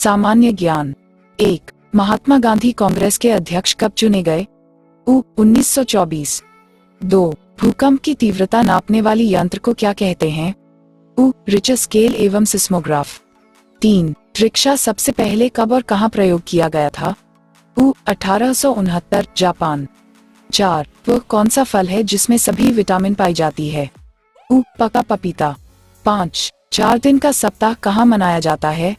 सामान्य ज्ञान। 1. महात्मा गांधी कांग्रेस के अध्यक्ष कब चुने गए? 1924। 2. भूकंप की तीव्रता नापने वाली यंत्र को क्या कहते हैं? रिक्टर स्केल एवं सिस्मोग्राफ। 3. रिक्शा सबसे पहले कब और कहां प्रयोग किया गया था? 1869, जापान। 4. वह कौन सा फल है जिसमें सभी विटामिन पाई जाती है? पका पपीता। 5. 4 दिन का सप्ताह कहाँ मनाया जाता है?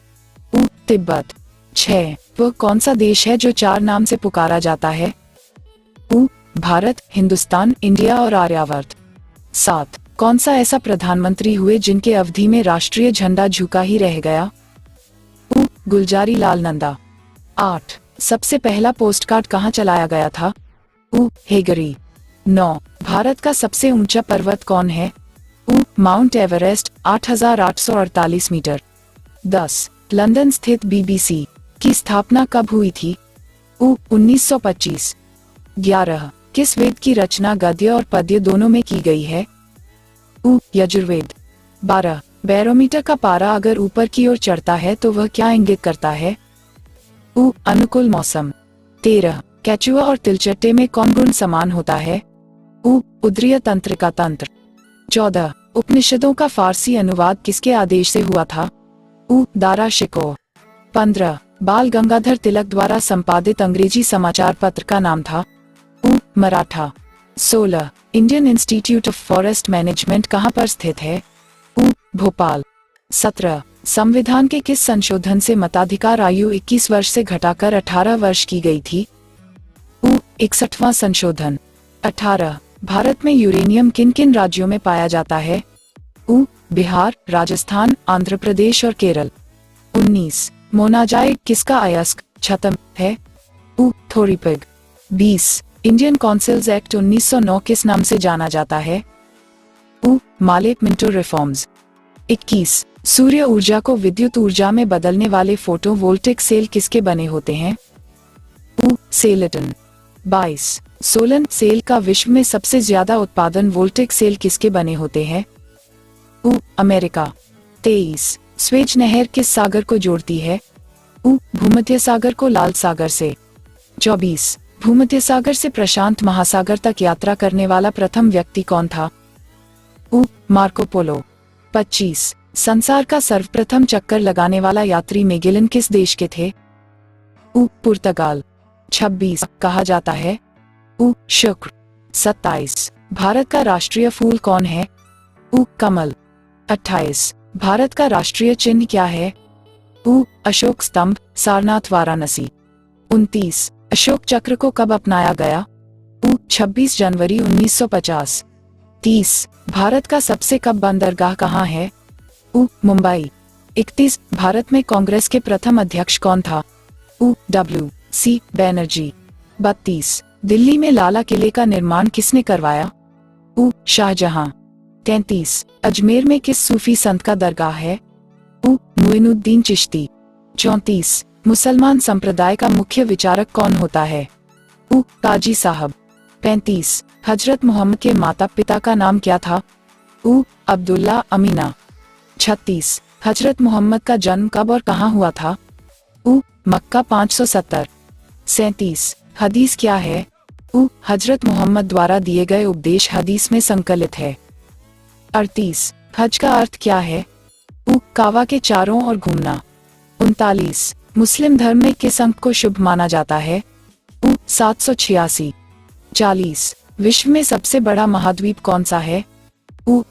तिब्बत। 6. वह कौन सा देश है जो 4 नाम से पुकारा जाता है? भारत, हिंदुस्तान, इंडिया और आर्यावर्त। 7. कौन सा ऐसा प्रधानमंत्री हुए जिनके अवधि में राष्ट्रीय झंडा झुका ही रह गया? गुलजारी लाल नंदा। 8. सबसे पहला पोस्टकार्ड कहाँ चलाया गया था? हेगरी। 9. भारत का सबसे ऊंचा पर्वत कौन है? माउंट एवरेस्ट, 8,848 मीटर। 10. लंदन स्थित BBC की स्थापना कब हुई थी? 1925। 11. किस वेद की रचना गद्य और पद्य दोनों में की गई है? यजुर्वेद। 12. बैरोमीटर का पारा अगर ऊपर की ओर चढ़ता है तो वह क्या इंगित करता है? अनुकूल मौसम। 13. केचुआ और तिलचट्टे में कौन गुण समान होता है? उदरीय तंत्र का तंत्र। 14. उपनिषदों का फारसी अनुवाद किसके आदेश से हुआ था? दारा शिकोह। 15. बाल गंगाधर तिलक द्वारा संपादित अंग्रेजी समाचार पत्र का नाम था? Maratha. 16. Indian institute of forest management कहाँ पर स्थित है? भोपाल। 17. संविधान के किस संशोधन से मताधिकार आयु 21 वर्ष से घटाकर 18 वर्ष की गई थी? 61वां संशोधन। 18. भारत में यूरेनियम किन किन राज्यों में पाया जाता है? बिहार, राजस्थान, आंध्र प्रदेश और केरल। 19. मोनाजाइट किसका अयस्क छतम है? थोरीपिग। 20. इंडियन काउंसिल्स एक्ट 1909 किस नाम से जाना जाता है? मालेक मिंटो रिफॉर्म्स। 21. सूर्य ऊर्जा को विद्युत ऊर्जा में बदलने वाले फोटोवोल्टिक सेल किसके बने होते हैं? सेलेटन। 22. सोलन सेल का विश्व में सबसे ज्यादा उत्पादन वोल्टिक सेल किसके बने होते हैं? अमेरिका। 23. स्वेज नहर किस सागर को जोड़ती है? भूमध्य सागर को लाल सागर से। 24. भूमध्य सागर से प्रशांत महासागर तक यात्रा करने वाला प्रथम व्यक्ति कौन था? Marco Polo. 25. संसार का सर्वप्रथम चक्कर लगाने वाला यात्री मेगेलन किस देश के थे? पुर्तगाल। 26. कहा जाता है? शुक्र। 27. भारत का राष्ट्रीय फूल कौन है? कमल। 28. भारत का राष्ट्रीय चिन्ह क्या है? अशोक स्तंभ, सारनाथ, वाराणसी। 29. अशोक चक्र को कब अपनाया गया? 26 जनवरी 1950। 30. भारत का सबसे कब बंदरगाह कहाँ है? मुंबई। 31. भारत में कांग्रेस के प्रथम अध्यक्ष कौन था? W.C. बैनर्जी। 32. दिल्ली में लाला किले का निर्माण किसने करवाया? शाहजहां। 33. अजमेर में किस सूफी संत का दरगाह है? मुइनुद्दीन चिश्ती। 34. मुसलमान संप्रदाय का मुख्य विचारक कौन होता है? काजी साहब। 35. हजरत मोहम्मद के माता पिता का नाम क्या था? अब्दुल्ला, अमीना। 36. हजरत मोहम्मद का जन्म कब और कहाँ हुआ था? मक्का 570। 37. हदीस क्या है? हजरत मोहम्मद द्वारा दिए गए उपदेश हदीस में संकलित है। 38. हज का अर्थ क्या है? काबा के चारों ओर घूमना। 39. मुस्लिम धर्म में किस अंक को शुभ माना जाता है? 786। 40. विश्व में सबसे बड़ा महाद्वीप कौन सा है?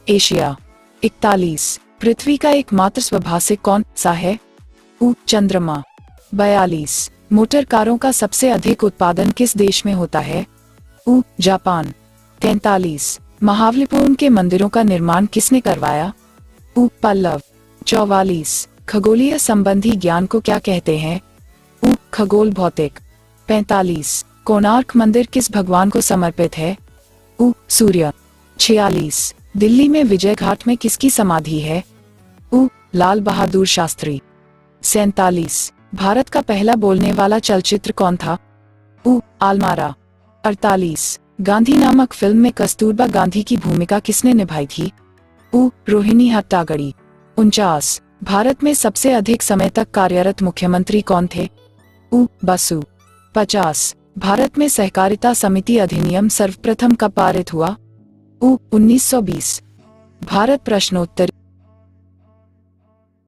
एशिया। 41. पृथ्वी का एकमात्र स्वभाषिक कौन सा है? चंद्रमा। 42. मोटर कारों का सबसे अधिक उत्पादन किस देश में होता है? जापान। 43. महाबलीपुरम के मंदिरों का निर्माण किसने करवाया? पल्लव। 44. खगोलीय संबंधी ज्ञान को क्या कहते हैं? खगोल भौतिक। 45. कोणार्क मंदिर किस भगवान को समर्पित है? सूर्य। 46. दिल्ली में विजय घाट में किसकी समाधि है? लाल बहादुर शास्त्री। 47. भारत का पहला बोलने वाला चलचित्र कौन था? आलमारा। 48. गांधी नामक फिल्म में कस्तूरबा गांधी की भूमिका किसने निभाई थी? रोहिणी हट्टागड़ी। 49. भारत में सबसे अधिक समय तक कार्यरत मुख्यमंत्री कौन थे? उ. बसु। 50. भारत में सहकारिता समिति अधिनियम सर्वप्रथम कब पारित हुआ? उ. 1920। भारत प्रश्नोत्तरी